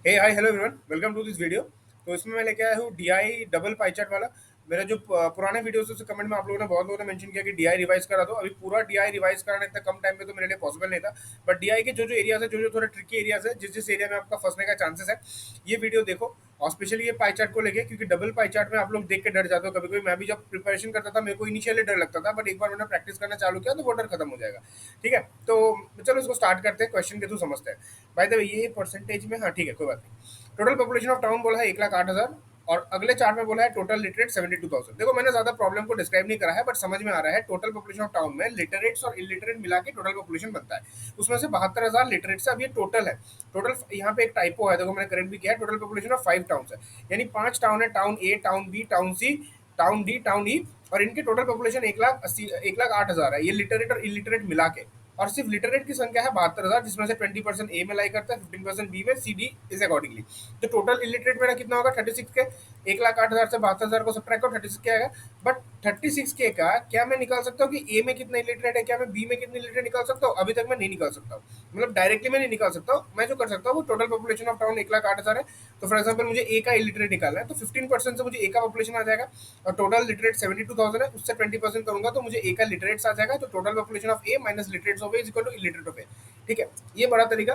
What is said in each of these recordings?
Hey hi hello everyone, welcome to this video. तो इसमें मैं लेके आया हूँ डीआई डबल पाई चार्ट वाला। मेरा जो पुराने वीडियोस से कमेंट में आप लोगों ने बहुत लोगों ने मेंशन किया कि डीआई रिवाइज करा दो। अभी पूरा डीआई रिवाइज कराना इतना कम टाइम में तो मेरे लिए पॉसिबल नहीं था। बट डीआई के जो जो एरियाज है, जो जो थोड़े ट्रिकी एरियाज है, जिस जिस एरिया में आपका फंसने का चांसेस है, ये वीडियो देखो। और स्पेशली ये पाई चार्ट को लेके, क्योंकि डबल पाई चार्ट में आप लोग देख के डर जाते हो कभी कभी। मैं भी जब प्रिपरेशन करता था मेरे को इनिशियली डर लगता था, बट एक बार मैंने प्रैक्टिस करना चालू किया तो वो डर खत्म हो जाएगा। ठीक है, तो चलो इसको स्टार्ट करते हैं, क्वेश्चन के थ्रू समझते हैं। बाय द वे ये परसेंटेज में, हाँ ठीक है, कोई बात नहीं। टोटल पॉपुलेशन ऑफ टाउन बोला है 1,08,000, और अगले चार्ट में बोला है टोटल लिटरेट 72,000। देखो मैंने ज्यादा प्रॉब्लम को डिस्क्राइब नहीं करा है, बट समझ में आ रहा है। टोटल पॉपुलेशन ऑफ टाउन में लिटरेट्स और इलिटरेट मिला के टोटल पॉपुलेशन बनता है। उसमें से 72,000 लिटरेट से। अब ये टोटल है। टोटल यहाँ पे एक टाइपो है, देखो मैंने करेक्ट भी किया है। टोटल पॉपुलेशन ऑफ 5 टाउन है, यानी 5 टाउन है। टाउन ए, टाउन बी, टाउन सी, टाउन डी, टाउन ई, और इनके टोटल पॉपुलेशन 1,08,000 है। ये लिटरेट और इलिटरेट मिला के। और सिर्फ लिटरेट की संख्या है 72,000, जिसमें से 20% ए में लाई करता है, 15% बी में, सी डी इज अकॉर्डिंगली। तो टोटल इलिटरेट मेरा कितना होगा 36 के। 1,08,000 से 72,000 को सब्ट्रैक्ट करो, 36 के आएगा। बट 36 के का क्या मैं निकाल सकता हूँ कि ए में कितना इलिटरेट है, क्या मैं बी में कितनी इलिटरेट निकाल सकता हूँ? अभी तक मैं नहीं निकाल सकता हूँ। मतलब डायरेक्टली मैं नहीं निकाल सकता हूँ। मैं जो कर सकता हूँ वो टोटल पॉपुलेशन ऑफ टाउन 1,08,000 है। तो फॉर एग्जाम्पल मुझे ए का इलिटरेट निकालना है, तो 15% से मुझे ए का पॉपुलेशन आ जाएगा। और टोटल लिटरेट 72,000 है, उससे 20% करूंगा तो मुझे ए का लिटरेट्स आ जाएगा। तो total population of A minus literates of A is equal to illiterate of A. ठीक है, ये बड़ा तरीका।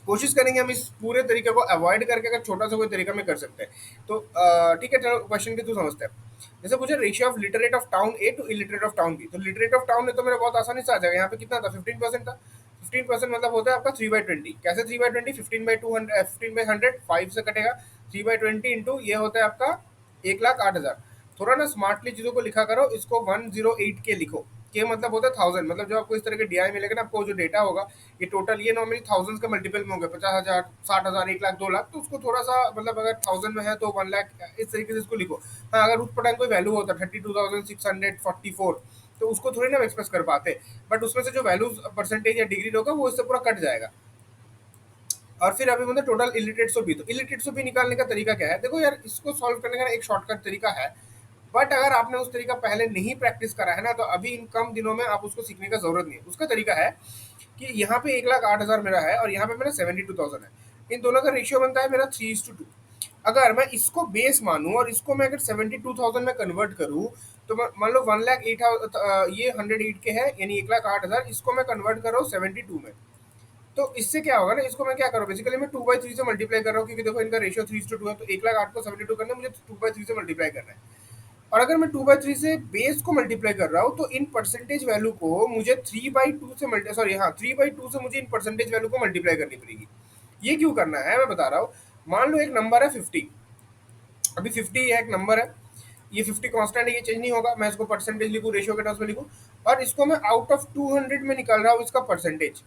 कोशिश करेंगे हम इस पूरे तरीके को अवॉइड करके, अगर छोटा सा कोई तरीका में कर सकते हैं तो ठीक है। चलो क्वेश्चन के थ्रू समझते हैं। जैसे पूछे ratio of literate of town A to illiterate of town B. तो लिटरेट ऑफ टाउन है तो मेरा बहुत आसानी से आ जाएगा। यहाँ पे कितना था? 15% था। 15% मतलब होता है आपका 3/20। कैसे 3/20? 15/200, 15/100, 5 से कटेगा। 3/20 इंटू ये होता है आपका 1,08,000। थोड़ा ना स्मार्टली चीजों को लिखा करो। इसको 108 के लिखो। के मतलब होता है 1000। मतलब जो आपको इस तरह के डीआई मिलेगा ना, आपको जो डेटा होगा, ये टोटल, ये नॉर्मली थाउजेंड्स के मल्टीपल में होंगे। 50,000, 60,000, 1,00,000, 2,00,000। तो उसको थोड़ा सा, मतलब अगर 1000 में है तो 1,00,000, इस तरीके से इसको लिखो। हाँ, अगर उस पर कोई वैल्यू होता 32,644, तो उसको थोड़ी ना एक्सप्रेस कर पाते। बट उसमें से जो वैल्यू परसेंटेज या डिग्री होगा वो इससे पूरा कट जाएगा। और फिर अभी मतलब टोटल इलिटरेट्स भी, तो इलिटरेट्स भी निकालने का तरीका क्या है? देखो यार, इसको सॉल्व करने का एक शॉर्टकट तरीका है। बट अगर आपने उस तरीका पहले नहीं प्रैक्टिस करा है ना, तो अभी इन कम दिनों में आप उसको सीखने का जरूरत नहीं है। उसका तरीका है कि यहाँ पे 1,08,000 मेरा है और यहाँ पे मेरा 72,000 है। इन दोनों का रेशियो बनता है मेरा 3:2। अगर मैं इसको बेस मानूं और इसको मैं अगर 72,000 में कन्वर्ट करूं, तो मान लो 1,08,000, ये 108 के है, यानी 1,08,000। इसको मैं कन्वर्ट करो 72 में, तो इससे क्या होगा ना, इसको मैं क्या करूँ, बेसिकली मैं 2/3 से मल्टीप्लाई कर रहा हूँ, क्योंकि देखो इनका रेशियो 3:2 है। तो 1,08,000 को 72 करना है, मुझे 2/3 से मल्टीप्लाई करना है। और अगर मैं 2/3 से बेस को मल्टीप्लाई कर रहा हूँ, तो इन परसेंटेज वैल्यू को मुझे 3/2 से मल्टी सॉरी हाँ 3/2 से मुझे इन परसेंटेज वैल्यू को मल्टीप्लाई करनी पड़ेगी। ये क्यों करना है मैं बता रहा हूँ। मान लो एक नंबर है 50। अभी 50 है, एक नंबर है। ये 50 कांस्टेंट है, ये चेंज नहीं होगा। मैं इसको परसेंटेज लिखूँ, रेशियो के टर्म्स में लिखूँ, और इसको मैं आउट ऑफ 200 में निकाल रहा हूँ इसका परसेंटेज।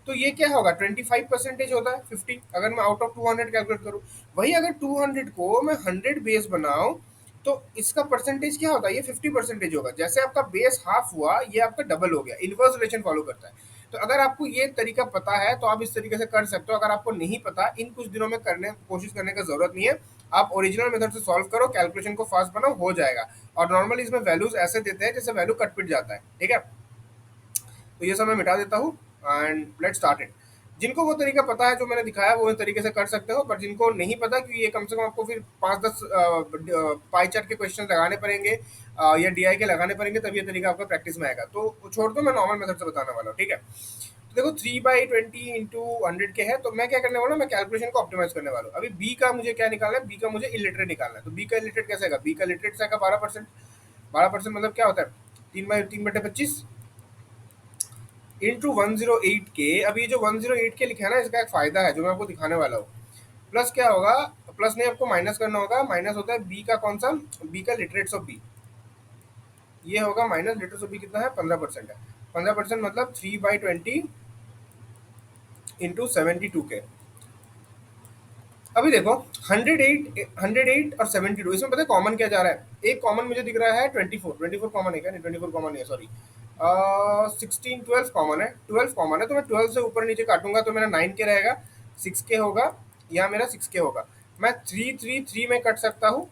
तो ये क्या होगा? 25% होता है 50, अगर मैं आउट ऑफ 200 कैलकुलेट करूँ। वही अगर 200 को मैं 100 बेस बनाऊं, तो इसका परसेंटेज क्या होता है? ये 50% होगा। जैसे आपका बेस हाफ हुआ, ये आपका डबल हो गया। इनवर्स रिलेशन फॉलो करता है। तो अगर आपको ये तरीका पता है तो आप इस तरीके से कर सकते हो। अगर आपको नहीं पता, इन कुछ दिनों में करने कोशिश करने का जरूरत नहीं है। आप ओरिजिनल मेथड से सॉल्व करो, कैलकुलेशन को फास्ट बनाओ, हो जाएगा। और नॉर्मली इसमें वैल्यूज ऐसे देते हैं जैसे वैल्यू कट पिट जाता है। ठीक है, तो ये सब मैं मिटा देता हूँ एंड लेट स्टार्ट इट। जिनको वो तरीका पता है जो मैंने दिखाया, वो इस तरीके से कर सकते हो। पर जिनको नहीं पता, क्योंकि ये कम से कम आपको फिर 5-10 पाई चार्ट के क्वेश्चन लगाने पड़ेंगे, या डीआई के लगाने पड़ेंगे, तब ये तरीका आपका प्रैक्टिस में आएगा। तो छोड़ दो, मैं नॉर्मल मेथड से बताने वाला हूँ। ठीक है, तो देखो 3/20 इंटू 100 के है, तो मैं क्या करने वाला हूँ, मैं कैलकुलेशन को ऑप्टिमाइज करने वाला हूँ। अभी बी का मुझे क्या निकालना है? बी का मुझे इलिटरेट निकालना है। तो बी का इलिटरेट कैसे आएगा? बी का इलिटरेट आएगा 12%। 12% मतलब क्या होता है? 3/3/25 इंटू 108 के। अब ये जो 108 के लिखा है ना, इसका एक फायदा है जो मैं आपको दिखाने वाला हूँ। प्लस क्या होगा? प्लस नहीं, आपको माइनस करना होगा। माइनस होता है बी का कौन सा? बी का लिटरेट्स ऑफ बी। ये होगा माइनस लिटरेट्स ऑफ बी, कितना है? 15% है। 15% मतलब 3/20 इंटू 72 के। अभी देखो 108 और 72, इसमें पता है कॉमन क्या जा रहा है? एक कॉमन मुझे दिख रहा है 24। 24 कॉमन है क्या? नहीं, 24 कॉमन नहीं है, सॉरी। 16, 12 कॉमन है। 12 कॉमन है, तो मैं 12 से ऊपर नीचे काटूंगा तो मेरा 9 के रहेगा, 6 के होगा, या मेरा 6 के होगा। मैं 3 में कट सकता हूँ,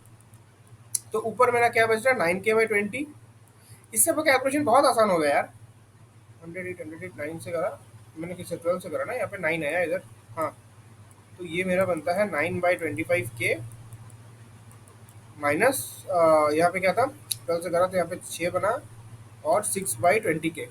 तो ऊपर मेरा क्या बच रहा है? 9 के/20। इससे कैलकुलेशन बहुत आसान हो गया यार। 108 108 9 से करा मैंने, किससे? 12 से करा ना, यहाँ पे 9 आया इधर। हाँ, तो ये मेरा बनता है 9/25K माइनस, यहाँ पे क्या था 12 से करा तो यहाँ पे 6 बना, और 6/20K।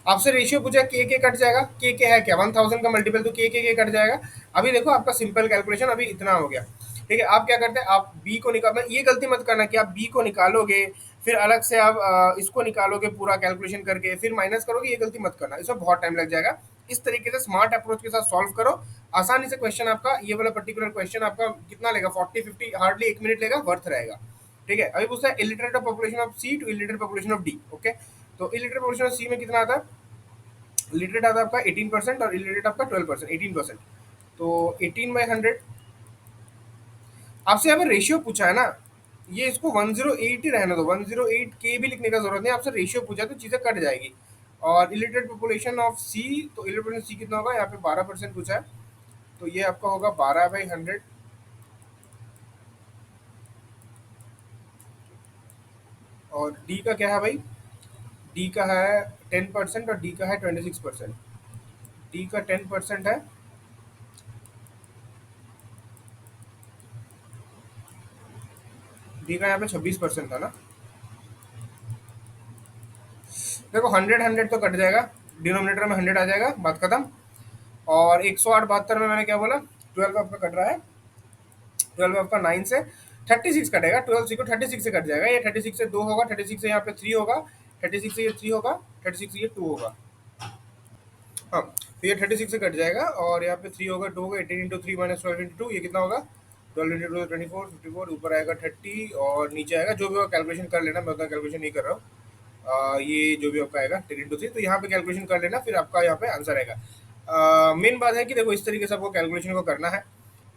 आपसे रेशियो पूछा, के कट जाएगा, के है क्या 1000 का मल्टीपल, तो के कट जाएगा। अभी देखो आपका सिंपल कैलकुलेशन अभी इतना हो गया। ठीक है, आप क्या करते हैं, आप बी को निकालना, ये गलती मत करना कि आप बी को निकालोगे फिर अलग से आप इसको निकालोगे पूरा कैलकुलेशन करके फिर माइनस करोगे, ये गलती मत करना, इसमें बहुत टाइम लग जाएगा। इस तरीके से स्मार्ट अप्रोच के साथ सॉल्व करो, आसानी से क्वेश्चन आपका, ये वाला पर्टिकुलर क्वेश्चन आपका कितना लेगा, 40-50 हार्डली 1 मिनट लेगा, वर्थ रहेगा। ठीक है, अभी पूछता है illiterate of population of C to illiterate population of D. Okay, तो इलिटरेट पॉपुलेशन ऑफ सी में कितना आता है, लिटरेट आता है आपका 18% और इलिटरेट आपका 12%, 18%। तो 18/100, आपसे यहाँ पे रेशियो पूछा है ना, ये इसको 108 ही रहने दो, 108K भी लिखने का जरूरत नहीं, आपसे रेशियो पूछा है तो चीजें कट जाएगी। और इलिटरेट पॉपुलेशन ऑफ सी, तो इलिटरेट सी कितना होगा, यहाँ पे 12% पूछा है, तो ये आपका होगा 12/100। और डी का क्या है भाई, डी का है 10% और डी का है 26%। डी का 10% है, डी का यहाँ पे 26% था ना। देखो 100 तो कट जाएगा, डिनोमिनेटर में 100 आ जाएगा, बात खत्म। और 108/72 में मैंने क्या बोला, 12 आपका कट रहा है, 12 आपका 9 से 36 कटेगा, 12 को 36 से कट जाएगा, ये 36 से 2 होगा, 36 से यहाँ पे 3 होगा, 36 से ये 3 होगा, 36 से ये 2 होगा। हाँ, तो ये 36 से कट जाएगा और यहाँ पे 3 होगा, 2 होगा, 18 इंटू 3 माइनस 12 इंटू 2, ये कितना होगा, 12 इंटू 2 24, 54, ऊपर आएगा 30 और नीचे आएगा, जो भी होगा कैलकुलेशन कर लेना, मैं उतना कैलकुलेशन नहीं कर रहा हूँ। ये जो भी आपका आएगा 10 इंटू 3, तो यहाँ पे कैलकुलेशन कर लेना, फिर आपका यहाँ पे आंसर आएगा। मेन बात है कि देखो इस तरीके से आपको कैलकुलेशन को करना है,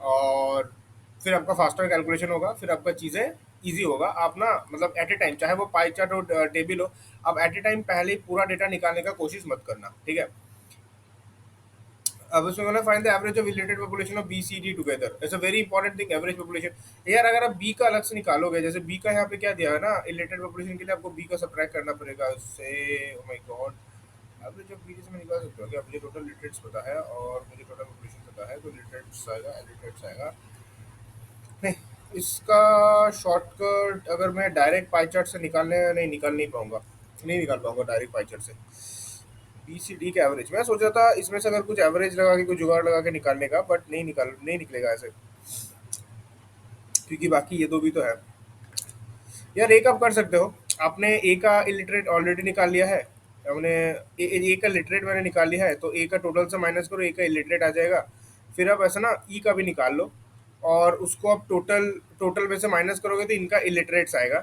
और फिर आपका फास्टर कैलकुलेशन होगा, फिर आपका चीज़ें ईजी होगा। आप ना मतलब एट ए टाइम, चाहे वो पाई चार्ट हो टेबल हो, आप एट ए टाइम पहले ही पूरा डेटा निकालने का कोशिश मत करना, ठीक है। अब उसमें मैंने find the average of related population of B C D together, it's a very important thing, average population. यार अगर आप बी का अलग से निकालोगे, जैसे बी का यहाँ पे क्या दिया है ना, रिलेटेड पॉपुलेशन के लिए आपको बी का सब्ट्रैक्ट करना पड़ेगा उससे। Oh my god, average of B से मैं निकाल सकता हूँ क्या, मुझे टोटल लिटरेट्स पता है और मुझे टोटल पॉपुलेशन पता है, तो लिटरेट्स आएगा, लिटरेट्स आएगा नहीं। इसका शॉर्टकट अगर मैं डायरेक्ट पाई चार्ट से निकालने, नहीं निकाल नहीं पाऊंगा, नहीं निकाल पाऊंगा डायरेक्ट पाई चार्ट से। बी सी डी का एवरेज मैं सोचा था इसमें से अगर कुछ एवरेज लगा के कुछ जुगाड़ लगा के निकालने का, बट नहीं निकलेगा ऐसे, क्योंकि बाकी ये दो भी तो है। यार एक आप कर सकते हो, आपने ए का इलिटरेट ऑलरेडी निकाल लिया है, हमने ए का लिटरेट मैंने निकाल लिया है, तो ए का टोटल से माइनस करो, ए का इलिटरेट आ जाएगा। फिर आप ऐसा ना ई का भी निकाल लो, और उसको आप टोटल टोटल में से माइनस करोगे तो इनका इलिटरेट्स आएगा,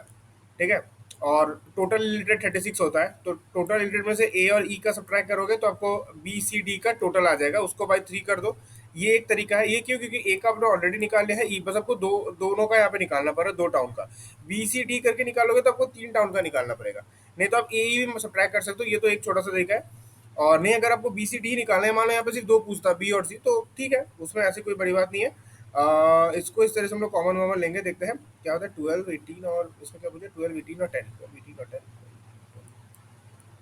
ठीक है। और टोटल इलिटरेट 36 होता है, तो टोटल इलिटरेट में से ए और ई का सब्ट्रैक्ट करोगे तो आपको बी सी डी का टोटल आ जाएगा, उसको बाई 3 कर दो। ये एक तरीका है, ये क्यों, क्योंकि ए का आपने ऑलरेडी निकाल लिया है, ई बस आपको दोनों का यहाँ पे निकालना पड़ रहा है, 2 टाउन का। बी सी डी करके निकालोगे तो आपको 3 टाउन का निकालना पड़ेगा, नहीं तो आप ए ई भी सब्ट्रैक्ट कर सकते हो, ये तो एक छोटा सा तरीका है। और नहीं, अगर आपको बी सी डी निकालना है, मान लो यहाँ पे सिर्फ 2 पूछता बी और सी, तो ठीक है, उसमें ऐसी कोई बड़ी बात नहीं है। इसको इस तरह से हम लोग कॉमन वॉमन लेंगे, देखते हैं क्या होता है। 12 18 और इसमें क्या पूछे, 12 18 और 10, 12 18 और 10।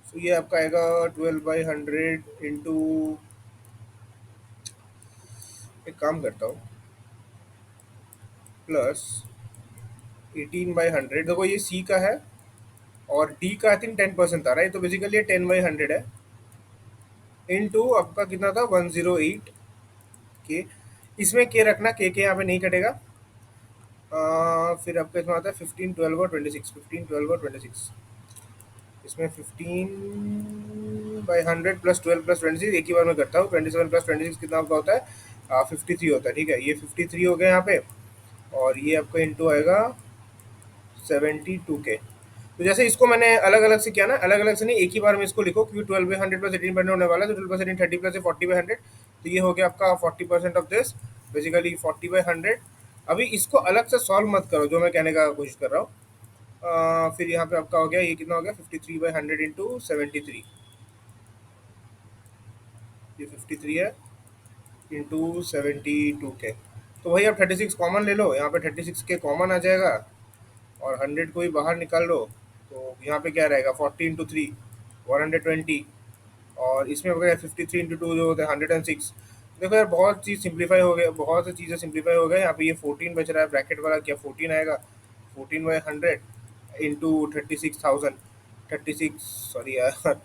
सो ये आपका आएगा 12/100 इंटू, एक काम करता हूँ, प्लस 18/100। देखो ये सी का है और डी का आई थिंक 10% आ रहा है, तो बेसिकली ये 10/100 है, इंटू आपका कितना था 108K। इसमें के रखना, के यहाँ पे नहीं कटेगा। फिर आपका इसमें आता है 15 12 और 26, 15 12 और 26। इसमें 15/100 प्लस 12 प्लस 26 एक ही बार में करता हूँ, 27 प्लस 26 कितना आपका होता है, 53 होता है, ठीक है। ये 53 हो गया यहाँ पे, और ये आपका इंटू आएगा 72K। तो जैसे इसको मैंने अलग अलग से किया ना, अलग अलग से नहीं, एक ही बार में इसको लिखो, क्योंकि 12/100 प्लस 18 होने वाला है, तो 12 30 प्लस 40/100, तो ये हो गया आपका 40% ऑफ दिस, बेसिकली 40/100। अभी इसको अलग से सॉल्व मत करो, जो मैं कहने का कोशिश कर रहा हूँ। फिर यहाँ पे आपका हो गया, ये कितना हो गया 53/100 इंटू 73, ये 53 है इंटू 72K। तो वही आप 36 कॉमन ले लो, यहाँ पे 36K कॉमन आ जाएगा, और 100 को भी बाहर निकाल लो, तो यहाँ पे क्या रहेगा 40 इंटू 3 120, और इसमें अगर 53 इंटू टू जो होता है 106। देखो यार बहुत चीज़ सिंप्लीफाई हो गया, बहुत सी चीज़ें सिंप्लीफाई हो गए। यहाँ पे ये 14 बच रहा है ब्रैकेट वाला, क्या 14 आएगा? 14/100 इंटू 36,000, 36 सॉरी यार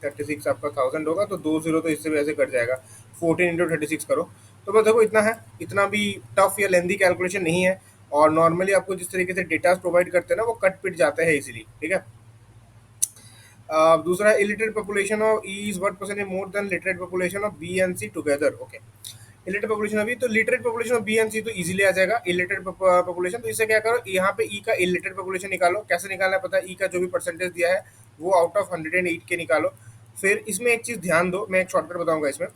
36 आपका 1000 होगा, तो 20 तो इससे भी ऐसे कट जाएगा। 14 इंटू 36 करो तो बस देखो इतना है। इतना भी टफ या लेंदी कैलकुलेशन नहीं है। और नॉर्मली आपको जिस तरीके से डेटा प्रोवाइड करते हैं ना वो कट पिट जाते हैं इजीली, ठीक है। दूसरा illiterate population of E is what percent more than literate population of B and C together. Okay, illiterate population अभी तो literate population of B and C तो इजीली आ जाएगा। इलिटरेट पॉपुलेशन तो इससे क्या करो, यहाँ पे ई का इलिटरेट पॉपुलेशन निकालो। कैसे निकालना है पता है? ई का जो भी परसेंटेज दिया है वो आउट ऑफ 108 के निकालो। फिर इसमें एक चीज़ ध्यान दो, मैं एक शॉर्टकट बताऊंगा इसमें।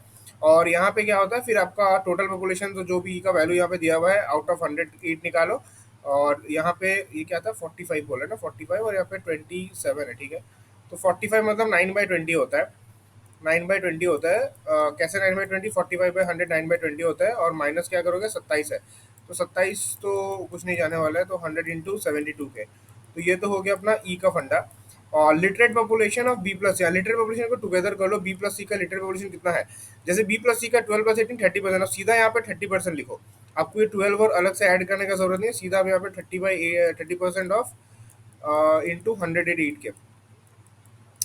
और यहाँ पे क्या होता है, फिर आपका टोटल पॉपुलेशन तो जो भी ई का वैल्यू यहाँ पे दिया हुआ है आउट ऑफ 108 निकालो। और यहाँ पे ये क्या था 45 बोला ना, 45 और यहाँ पे 27 है, ठीक है। तो 45 मतलब 9/20 होता है। 9/20 होता है। कैसे 9/20? 45/100 9/20 होता है। और माइनस क्या करोगे, 27 है। तो 27 तो कुछ नहीं जाने वाला है, तो 100 × 72 के। तो ये तो हो गया अपना ई का फंडा। और literate population of B plus, या लिटरेट पॉपुलेशन को टुगेदर कर लो। बी प्लस सी का लिटरेट पॉपुलेशन कितना है? जैसे बी प्लस सी का 12 + 18 30%। अब सीधा यहाँ पे 30% लिखो। आपको ये 12 और अलग से ऐड करने का जरूरत नहीं है, सीधा आप यहाँ पे 30% ऑफ इंटू 108 के।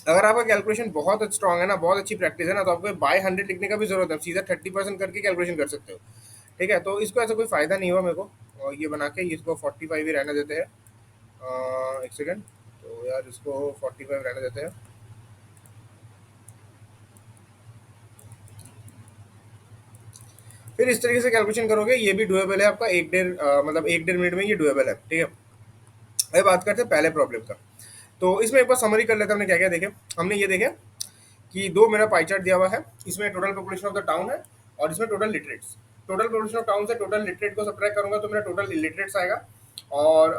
अगर आपका कैलकुलेशन बहुत स्ट्रांग है ना, बहुत अच्छी प्रैक्टिस है ना, तो आपको बाय 100 लिखने का भी जरूरत है, सीधा 30% करके कैलकुलेशन कर सकते हो, ठीक है। तो इसको ऐसा कोई फायदा नहीं हुआ मेरे को। और ये बना के इसको 45 ही रहने देते हैं। एक सेकेंड, तो यार इसको 45 रहने देते हैं। फिर इस तरीके से कैलकुलेशन करोगे, ये भी डुएबल है आपका। एक डेढ़ मतलब 1-1.5 मिनट में ये डुएबल है, ठीक है। अभी बात करते हैं पहले प्रॉब्लम का। तो इसमें एक बार समरी कर लेते हैं, हमने क्या क्या देखे। हमने ये देखे कि दो मेरा पाई चार्ट दिया हुआ है, इसमें total population of the town है और इसमें total literates. Total population of town से टोटल लिटरेट को सब्ट्रैक्ट करूंगा तो मेरा टोटल लिटरेट्स आएगा। और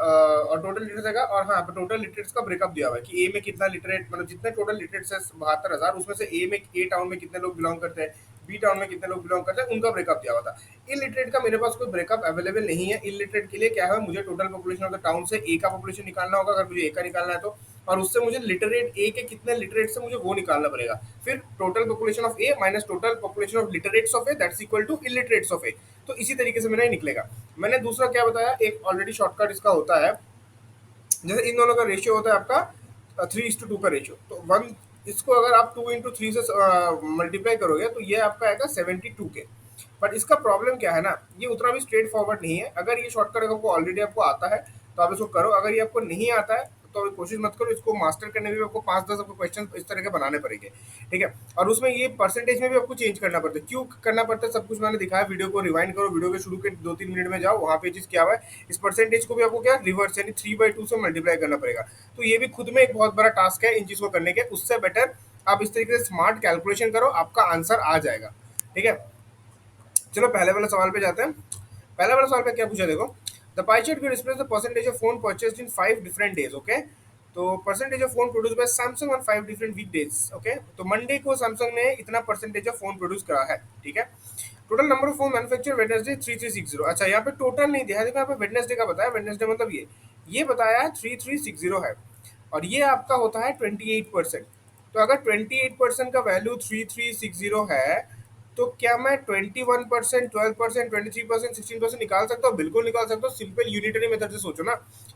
टोटल लिटरेट्स आएगा। और हाँ, टोटल लिटरेट्स का ब्रेकअप दिया हुआ है कि ए में कितना लिटरेट, मतलब जितने टोटल लिटरेट्स है 72,000, उसमें से ए टाउन में कितने लोग बिलोंग करते हैं, बी टाउन में कितने लोग बिलोंग करते हैं, उनका ब्रेकअप दिया हुआ था। इलिटरेट का मेरे पास कोई ब्रेकअप अवेलेबल नहीं है। इलिटरेट के लिए क्या है, मुझे total population of the town से ए का पॉपुलेशन निकालना होगा, अगर मुझे ए का निकालना है तो। और उससे मुझे लिटरेट ए के कितने लिटरेट से मुझे वो निकालना पड़ेगा। फिर total population of A minus total population of literates of A, that's equal to illiterates of A. तो इसी तरीके से मेरा ये निकलेगा। मैंने दूसरा क्या बताया, एक ऑलरेडी शॉर्टकट इसका होता है। जैसे इन दोनों का रेशियो होता है आपका 3:2 का रेशियो, तो 1 इसको अगर आप 2 × 3 से मल्टीप्लाई करोगे तो ये आपका आएगा 72 के। बट इसका प्रॉब्लम क्या है ना, ये उतना भी स्ट्रेट फॉरवर्ड नहीं है। अगर ये शॉर्टकट आपको ऑलरेडी आपको आता है तो आप इसको करो। अगर ये आपको नहीं आता है तो कोशिश मत करो, इसको मास्टर करने में भी आपको 5-10 आपको क्वेश्चन इस तरह के बनाने पड़ेंगे, ठीक है। और उसमें ये परसेंटेज में भी आपको चेंज करना पड़ता है। क्यों करना पड़ता है, सब कुछ मैंने दिखाया। वीडियो को रिवाइंड करो, वीडियो के शुरू के 2-3 मिनट में जाओ, वहाँ पे चीज़ क्या हुआ है। इस परसेंटेज को भी आपको क्या रिवर्स यानी 3/2 से मल्टीप्लाई करना पड़ेगा। तो ये भी खुद में एक बहुत बड़ा टास्क है इन चीज़ को करने के। उससे बेटर आप इस तरीके से स्मार्ट कैलकुलेशन करो, आपका आंसर आ जाएगा, ठीक है। चलो पहले वाले सवाल पे जाते हैं। पहले वाले सवाल पे क्या पूछा देखो, the pie chart will display the percentage of phone purchased in 5 different days, okay। तो percentage of phone produce by Samsung on 5 different weekdays, okay. तो मंडे को सैमसंग ने इतना परसेंटेज ऑफ फोन प्रोड्यूस करा है, ठीक है। Total number of phone manufacture Wednesday 3360। अच्छा, यहाँ पे टोटल नहीं दिया है, देखो यहाँ पे वेडनेसडे का बताया। वेडनेसडे मतलब ये बताया 3360 है। और ये आपका होता है 28%। तो अगर 28% का वैल्यू 3360 है तो क्या मैं 21%, 12%, 23%, 16% निकाल सकता हूँ? बिल्कुल निकाल सकता हूँ। सिंपल यूनिटरी मेथड से सोचो ना।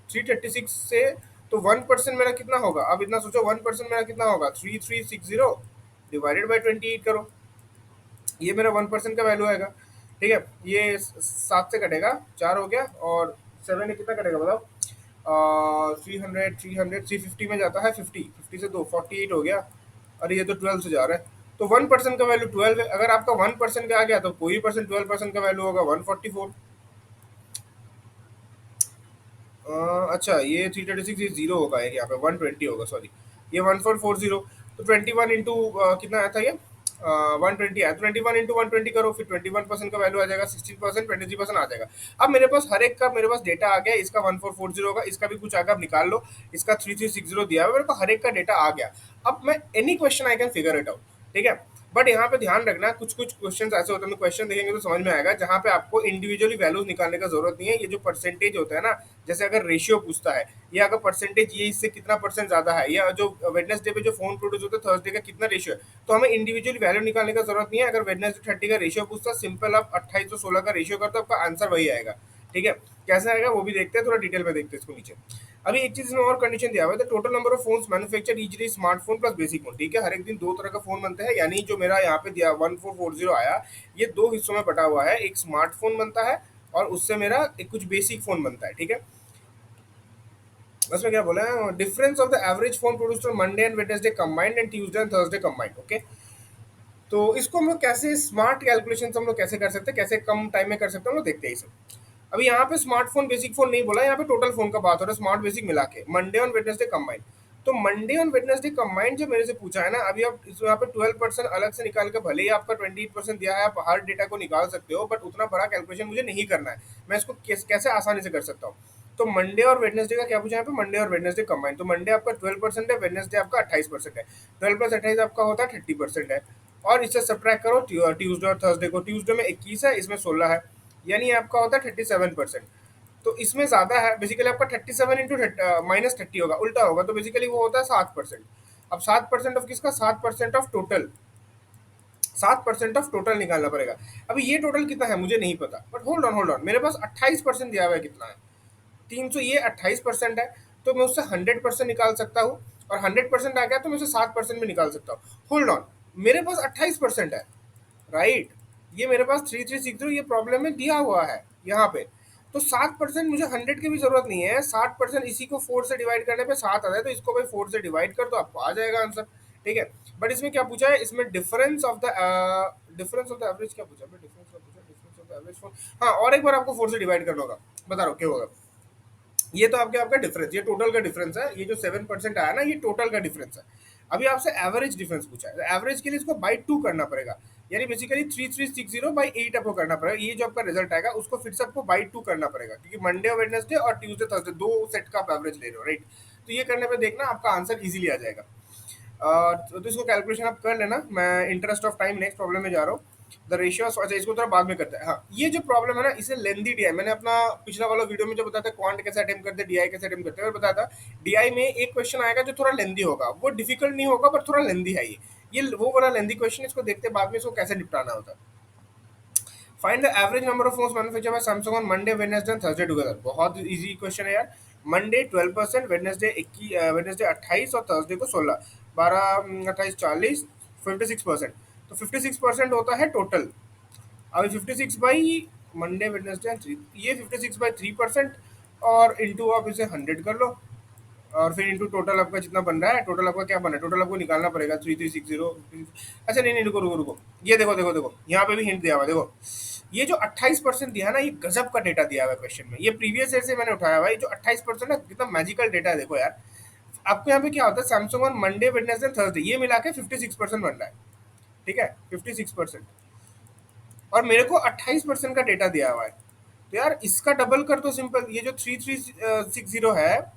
336 से तो 1% मेरा कितना होगा, अब इतना सोचो 1% मेरा कितना होगा, 3360 डिवाइडेड बाई 28 करो, ये मेरा 1% का वैल्यू आएगा, ठीक है। ये 7 से कटेगा, 4 हो गया, और 7 ने कितना कटेगा बताओ, 300, 350 में जाता है, 50 से 2 48 हो गया। अरे ये तो 12 से जा रहा है। तो 1% का वैल्यू 12 है। अगर आपका 1% का आ गया तो कोई परसेंट 12% का वैल्यू होगा 144। अच्छा, ये 336 ये जीरो होगा, यहाँ पे 120 होगा, सॉरी ये 1440। तो 21 इंटू कितना आया था ये 120 आया। 21 इंटू 120 करो, फिर 21% का वैल्यू आ जाएगा, 16%, 23% आ जाएगा। अब मेरे पास हर एक का मेरे पास डेटा आ गया। इसका 1440 होगा, इसका भी कुछ आगे आप निकाल लो। इसका 3360 दिया है, मेरे को हर एक का डेटा आ गया। अब मैं any question I can figure it out, ठीक है। बट यहाँ पे ध्यान रखना, कुछ कुछ क्वेश्चन ऐसे होते हैं, क्वेश्चन देखेंगे तो समझ में आएगा, जहाँ पे आपको इंडिविजुअली वैल्यूज निकालने का जरूरत नहीं है। ये जो परसेंटेज होता है ना, जैसे अगर रेशियो पूछता है, या अगर परसेंटेज ये इससे कितना परसेंट ज्यादा है, या जो वेडनेसडे पे जो फोन प्रोड्यूस होता है थर्सडे का कितना रेशियो है, तो हमें इंडिविजुअली वैल्यू निकालने का जरूरत नहीं है। अगर वेडनेसडे 30 का रेशियो पूछता है, सिंपल आप 28 और 16 का रेशियो करते हो, आपका आंसर वही आएगा। ठीक है, कैसे आएगा वो भी देखते हैं, थोड़ा डिटेल में देखते हैं इसको नीचे। अभी एक चीज में और कंडीशन दिया हुआ है, total number of phones manufactured each day smartphone plus basic phone. ठीक है, हर एक दिन दो तरह का फोन बनता है, यानी जो मेरा यहाँ पे दिया 1440 आया, ये दो हिस्सों में बटा हुआ है, एक स्मार्टफोन बनता है और उससे मेरा एक कुछ बेसिक फोन बनता है। ठीक है, उसमें क्या बोला है, difference of the average phone produced on Monday and Wednesday combined and Tuesday and Thursday combined. Okay, तो इसको हम लोग कैसे स्मार्ट कैलकुलेशन हम लोग कैसे कर सकते हैं, कैसे कम टाइम में कर सकते हैं, हम लोग देखते हैं ये सब। अभी यहाँ पे स्मार्टफोन बेसिक फोन नहीं बोला, यहाँ पे टोटल फोन का बात हो रहा है, स्मार्ट बेसिक मिला के मंडे और वेडनेसडे कंबाइन। तो मंडे और वेडनेसडे कंबाइन जो मेरे से पूछा है ना, अभी आप यहाँ पे 12% अलग से निकाल के, भले ही आपका 28% दिया है, आप हर डेटा को निकाल सकते हो, बट उतना बड़ा कैलकुलेशन मुझे नहीं करना है। मैं इसको कैसे आसानी से कर सकता हूँ। तो मंडे और वेडनेसडे का क्या पूछा है यहाँ पे, मंडे और वेडनेसडे कंबाइन। तो मंडे आपका 12% है, वेडनेसडे आपका 28% है, 12+28 आपका होता है 30% है। और इससे सब्ट्रैक्ट करो ट्यूसडे और थर्सडे को, ट्यूसडे में 21 है, इसमें 16 है, यानी आपका होता है 37%। तो इसमें ज्यादा है, बेसिकली आपका 37 इंटू -30 होगा, उल्टा होगा, तो बेसिकली वो होता है 7%। अब 7% ऑफ किसका, 7% ऑफ टोटल, 7% ऑफ टोटल निकालना पड़ेगा। अभी ये टोटल कितना है मुझे नहीं पता, बट होल्ड ऑन, मेरे पास 28% दिया हुआ है, कितना है 300, ये 28% है, तो मैं उससे 100% निकाल सकता हूँ, और 100% आ गया तो मैं उसे 7% में निकाल सकता हूँ। होल्ड ऑन, मेरे पास 28% है, राइट, ये मेरे पास 3360 ये प्रॉब्लम में दिया हुआ है यहाँ पे। तो 7% मुझे 100 की भी जरूरत नहीं है, 60% इसी को 4 से डिवाइड करने पे 7 आता है, तो इसको भाई 4 से डिवाइड कर तो आपको आ जाएगा आंसर। ठीक है, बट इसमें क्या पूछा है, इसमें डिफरेंस ऑफ द एवरेज क्या पूछा है, difference of the average for, हाँ, और एक बार आपको 4 से डिवाइड करना होगा, बता रहा हूँ क्या होगा। ये तो आपके आपका डिफरेंस, ये टोटल का डिफरेंस है, ये जो 7% आया ना, ये टोटल का डिफरेंस है। अभी आपसे एवरेज डिफरेंस पूछा है, तो एवरेज के लिए इसको बाई 2 करना पड़ेगा, यानी बेसिकली 3360/8 आपको करना पड़ेगा। ये जो आपका रिजल्ट आएगा उसको फिर से आपको बाई 2 करना पड़ेगा, क्योंकि मंडे और वेडनेसडे और ट्यूसडे थर्सडे दो सेट का आप एवरेज ले रहे हो, राइट। तो ये करने पे देखना आपका आंसर इजीली आ जाएगा। तो इसको कैलकुलेशन आप कर लेना, मैं interest of time next problem में जा रहा हूँ। द रेशियो, अच्छा इसको थोड़ा बाद में करते हैं। हाँ, ये जो प्रॉब्लम है ना, इसे लेंदी डीआई, मैंने अपना पिछला वाला वीडियो में जो बताया था क्वांट कैसे अटेम्प्ट करते हैं, डीआई कैसे अटेम्प्ट करते हैं, और बताया था डीआई में एक क्वेश्चन आएगा जो थोड़ा लेंदी होगा, वो डिफिकल्ट नहीं होगा पर थोड़ा लेंदी है। ये वो वाला लेंदी क्वेश्चन, इसको देखते हैं बाद में इसको कैसे निपटाना होता है। Find the average number of phones manufactured by Samsung on Monday, Wednesday and Thursday together. बहुत इजी क्वेश्चन है यार। मंडे 12%, वेडनेसडे 21, वेडनेसडे 28 और थर्सडे को 16, 12 28 40, 56%। तो 56% होता है टोटल। अभी 56 by Monday Wednesday and three, ये 56/3%, और इंटू आप इसे 100 कर लो, और फिर इंटू टोटल आपका जितना बन रहा है, टोटल आपका क्या बना है, टोटल आपको निकालना पड़ेगा 3360। अच्छा नहीं नहीं, रुको रुको रुको, ये देखो देखो देखो, यहाँ पे भी हिंट दिया हुआ है, देखो ये जो 28% दिया है ना, ये गजब का डेटा दिया हुआ है क्वेश्चन में, ये प्रीवियस ईयर से मैंने उठाया हुआ है। ये जो 28% है कितना मैजिकल डेटा है, देखो यार। आपको यहाँ पे क्या होता है, Samsung on Monday Wednesday Thursday ये मिला के 56% बन रहा है। ठीक है, 56%, और मेरे को 28% का डेटा दिया हुआ है। तो यार इसका डबल कर दो सिंपल, ये जो 3360 है,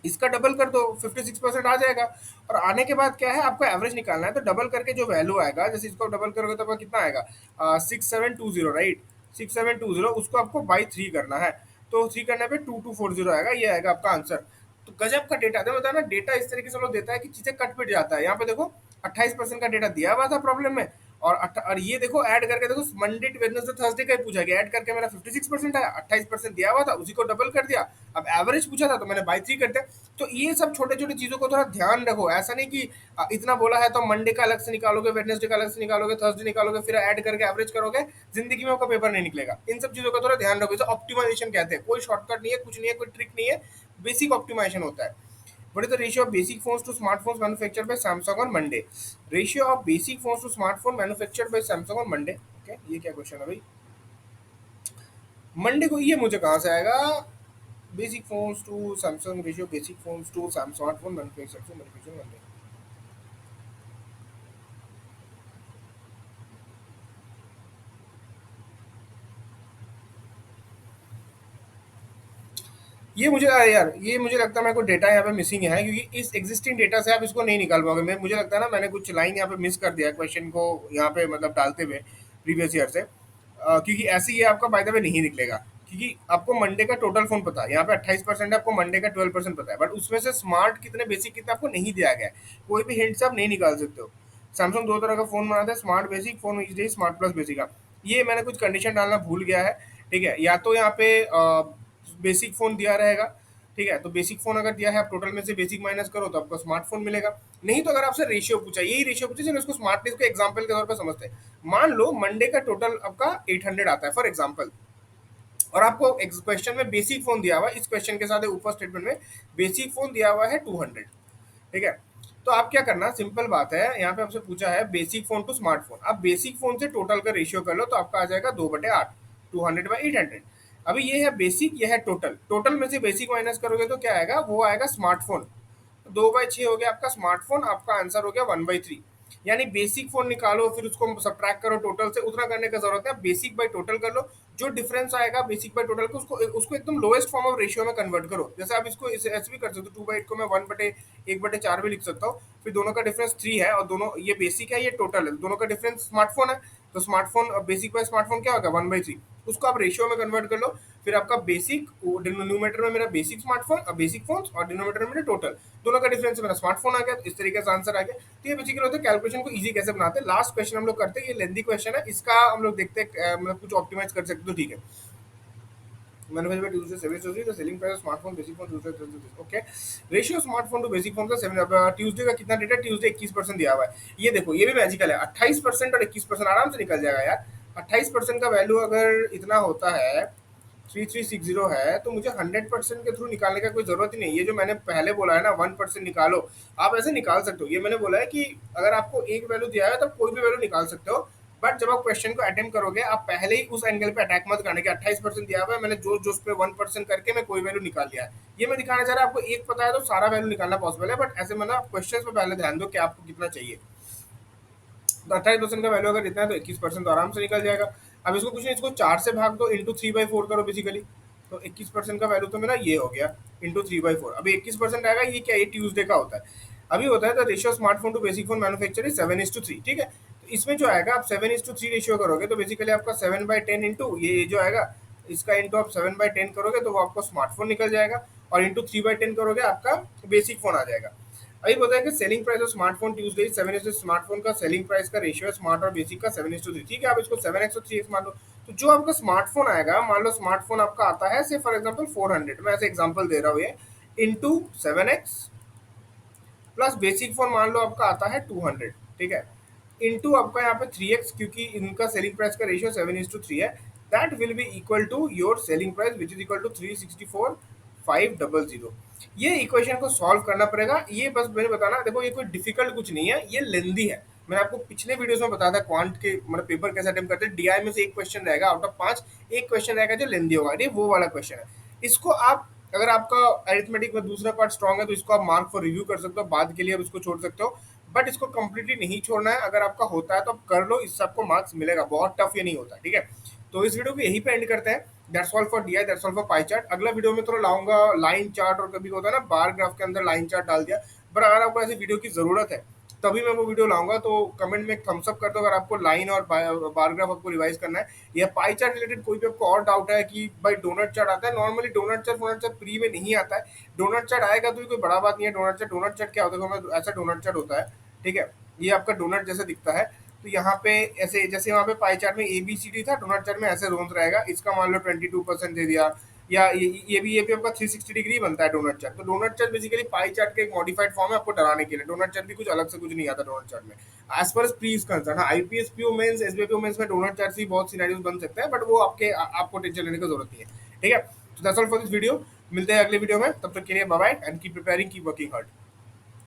इसका डबल कर दो, 56% आ जाएगा। और आने के बाद क्या है, आपको एवरेज निकालना है, तो डबल करके जो वैल्यू आएगा, जैसे इसको डबल करोगे तो आपका कितना आएगा, 6720, राइट, 6720, उसको आपको बाई 3 करना है, तो 3 करने पे 2240 आएगा, ये आएगा आपका आंसर। तो गजब का डेटा था, बताया ना, डेटा इस तरीके से लोग देता है कि चीजें कट पिट जाता है। यहाँ पे देखो 28% का डेटा दिया हुआ था प्रॉब्लम में, और ये देखो ऐड करके देखो, मंडे वेडनेसडे थर्सडे का ही पूछा गया, ऐड करके मेरा 56% आया, 28% दिया हुआ था, उसी को डबल कर दिया। अब एवरेज पूछा था तो मैंने बाई 3 कर दिया। तो ये सब छोटे छोटे चीजों को थोड़ा ध्यान रखो, ऐसा नहीं कि इतना बोला है तो मंडे का अलग से निकालोगे, वेडनेसडे का अलग से निकालोगे, थर्सडे निकालोगे, फिर ऐड करके एवरेज करोगे, जिंदगी में आपका पेपर नहीं निकलेगा। इन सब चीजों का थोड़ा ध्यान रखो, इसे ऑप्टिमाइजेशन कहते हैं, कोई शॉर्टकट नहीं है, कुछ नहीं है, कोई ट्रिक नहीं है, बेसिक ऑप्टिमाइजेशन होता है। What is the ratio of basic phones to smartphones manufactured by Samsung on Monday? Ratio of basic phones to smartphone manufactured by Samsung on Monday. Okay, ये क्या क्वेश्चन है भाई, मंडे को, ये मुझे कहाँ से आएगा, basic phones to Samsung, ratio basic phones to smartphone manufacture Monday. ये मुझे लगता है मेरे को डेटा यहाँ पे मिसिंग है, क्योंकि इस एग्जिस्टिंग डेटा से आप इसको नहीं निकाल पाओगे। मैं मुझे लगता है ना मैंने कुछ लाइन यहाँ पे मिस कर दिया क्वेश्चन को यहाँ पे मतलब डालते हुए प्रीवियस ईयर से, क्योंकि ऐसे ये आपका बाय द वे नहीं निकलेगा, क्योंकि आपको मंडे का टोटल फोन पता है, यहाँ पे 28% है, आपको मंडे का 12% पता है, बट उसमें से स्मार्ट कितने बेसिक कितने आपको नहीं दिया गया है। कोई भी हिंट से आप नहीं निकाल सकते हो। सैमसंग दो तरह का फोन बनाता है, smart basic phone, smart plus basic का। ये मैंने कुछ कंडीशन डालना भूल गया है। ठीक है, या तो यहाँ पे बेसिक फोन दिया रहेगा। ठीक है, तो बेसिक फोन अगर दिया है, आप टोटल में से बेसिक माइनस करो तो आपको स्मार्टफोन मिलेगा। नहीं तो अगर आपसे रेशियो पूछा, यही रेशियो पूछे, चलो इसको स्मार्टनेस को एग्जांपल के तौर पर समझते हैं। मान लो मंडे का टोटल आपका 800 आता है फॉर एग्जांपल, और आपको क्वेश्चन में बेसिक फोन दिया हुआ है, इस क्वेश्चन के साथ ऊपर स्टेटमेंट में बेसिक फोन दिया हुआ है 200। ठीक है, तो आप क्या करना, सिंपल बात है, यहाँ पे आपसे पूछा है बेसिक फोन टू स्मार्टफोन, आप बेसिक फोन से टोटल का रेशियो कर लो तो आपका आ जाएगा 2/8, 200/800। अभी ये है बेसिक, ये है टोटल, टोटल में से बेसिक माइनस करोगे तो क्या आएगा, वो आएगा स्मार्टफोन। 2/6 हो गया आपका स्मार्टफोन, आपका आंसर हो गया 1/3। यानी बेसिक फोन निकालो फिर उसको सब्ट्रैक्ट करो टोटल से, उतना करने का जरूरत है, बेसिक बाय टोटल कर लो। जो डिफरेंस आएगा बेसिक बाय टोटल को, उसको उसको एकदम लोएस्ट फॉर्म ऑफ रेशियो में कन्वर्ट करो। जैसे आप इसको ऐसे भी कर सकते हो, 2/8 को मैं 1/1/4 भी लिख सकता हूँ। फिर दोनों का डिफरेंस 3 है, और दोनों ये बेसिक है ये टोटल है, दोनों का डिफरेंस स्मार्टफोन है, तो स्मार्टफोन बेसिक बाय स्मार्टफोन क्या होगा 1/3। उसको आप रेशियो में कन्वर्ट कर लो, फिर आपका बेसिक डिनोमिनेटर में मेरा बेसिक स्मार्टफोन और बेसिक फोन, और डिनोमिनेटर में मेरा टोटल, दोनों का डिफरेंस मेरा स्मार्टफोन आ गया। तो इस तरीके से आंसर आ गया। तो ये बेसिकली होता है कैलकुलेशन को इजी कैसे बनाते हैं। लास्ट क्वेश्चन हम लोग करते हैं, ये लेंथी क्वेश्चन है, इसका हम लोग देखते हैं मतलब कुछ ऑप्टिमाइज कर सकते, तो ठीक है। Manufacture Tuesday 7 the selling price smartphone basic phone Tuesday. Okay, ratio smartphone to basic phone का 7 ट्यूजडे का कितना डेटा, ट्यूजडे 21% दिया हुआ है। ये देखो ये भी मैजिकल है, 28% और 21% आराम से निकल जाएगा यार। 28% का वैल्यू अगर इतना होता है 3360 है, तो मुझे 100% के थ्रू निकालने का कोई जरूरत ही नहीं। ये जो मैंने पहले बोला है ना 1% निकालो, आप ऐसे निकाल सकते हो। ये मैंने बोला है कि अगर आपको एक वैल्यू दिया है तो कोई भी वैल्यू निकाल सकते हो, बट जब आप क्वेश्चन को अटेम्प्ट करोगे आप पहले ही उस एंगल पे अटैक मत करने के। 28% दिया हुआ है, मैंने जो जो उस पर 1% करके मैं कोई वैल्यू निकाल लिया है। ये मैं दिखाना चाह रहा हूँ, आपको एक पता है तो सारा वैल्यू निकालना पॉसिबल है, बट ऐसे मतलब आप क्वेश्चन पे पहले ध्यान दो कि आपको कितना चाहिए। तो 28% का वैल्यू अगर इतना है तो 21% तो आराम से निकल जाएगा। अब इसको कुछ नहीं, इसको 4 से भाग दो, इंटू 3/4 करो बेसिकली, तो 21% का वैल्यू तो मेरा ये हो गया, इंटू 3/4। अभी 21% आएगा, ये क्या, ये ट्यूजडे का होता है। अभी होता है the ratio smartphone to basic phone manufacture is 7:3। ठीक है, तो इसमें जो आएगा आप 7:3 रेशियो करोगे तो बेसिकली आपका 7/10 इंटू ये जो आएगा, इसका इंटू आप 7/10 करोगे तो वो आपको स्मार्टफोन निकल जाएगा, और इंटू 3/10 करोगे आपका बेसिक फोन आ जाएगा। अभी बताया कि selling price of smartphone Tuesday 7:3, smartphone का सेलिंग प्राइस का रेशियो है स्मार्ट और बेसिक का 7:3। ठीक है, आप इसको 7x और 3x मान लो। तो जो आपका स्मार्टफोन आएगा, मान लो स्मार्टफोन आपका आता है से फॉर एग्जांपल 400, मैं ऐसे एग्जांपल दे रहा हूँ, ये into 7x plus basic phone मान लो आपका आता है 200। ठीक है, इंटू आपका यहाँ पे 3x, क्योंकि इनका सेलिंग प्राइस का रेशियो 7:3 है, that will be equal to your selling price which is equal to 364,500। ये इक्वेशन को सॉल्व करना पड़ेगा। ये बस मैंने बताना, देखो ये कोई डिफिकल्ट कुछ नहीं है, ये लेंदी है। मैंने आपको पिछले वीडियोस में बताया था क्वांट के मतलब पेपर कैसे अटेम्प्ट करते हैं। डीआई में से एक क्वेश्चन रहेगा आउट ऑफ 5, एक क्वेश्चन रहेगा जो लेंदी होगा, ये वो वाला क्वेश्चन है। इसको आप, अगर आपका अरिथमेटिक में दूसरा पार्ट स्ट्रांग है तो इसको आप मार्क फॉर रिव्यू कर सकते हो, बाद के लिए आप इसको छोड़ सकते हो, बट इसको कंप्लीटली नहीं छोड़ना है। अगर आपका होता है तो आप कर लो, इससे आपको मार्क्स मिलेगा, बहुत टफ ये नहीं होता। ठीक है, तो इस वीडियो को यहीं पे एंड करते हैं। That's all for DI, that's all for pie chart. अगला वीडियो में थोड़ा लाऊंगा लाइन चार्ट, और कभी होता है ना बार ग्राफ के अंदर लाइन चार्ट डाल दिया, पर अगर आपको ऐसी वीडियो की जरूरत है तभी मैं वो वीडियो लाऊंगा। तो कमेंट में एक थम्स अप कर दो अगर आपको लाइन और बार ग्राफ आपको रिवाइज करना है, या पाई चार्ट रिलेटेड कोई भी आपको और डाउट है कि भाई डोनट चार्ट आता है। नॉर्मली डोनट चार्ट फ्री में नहीं आता है, डोनट चार्ट आएगा तो कोई बड़ा बात नहीं है। डोनट चार्ट क्या होता है, ऐसा डोनट चार्ट होता है। ठीक है, ये आपका डोनट जैसे दिखता है, तो यहाँ पे ऐसे, जैसे वहाँ पे पाई चार्ट में ABCD था, डोनट चार्ट में ऐसे रोन्स रहेगा। इसका मान लो 22% दे दिया, या ये भी आपका 360 डिग्री बनता है डोनट चार्ट। तो donut chart basically pie chart का एक मॉडिफाइड फॉर्म है आपको डराने के लिए। डोनट चार्ट भी कुछ अलग से कुछ नहीं आता डोनट चार्ट में, as per pre is concern. IPS PO mains SBI PO mains में डोनट चार्ट से बहुत सिनेरियोस बन सकते हैं, बट वो आपको टेंशन लेने की जरूरत नहीं है। ठीक है, तो that's all for this video. मिलते हैं अगले वीडियो में, तब तक के लिए bye bye and keep preparing, keep working hard.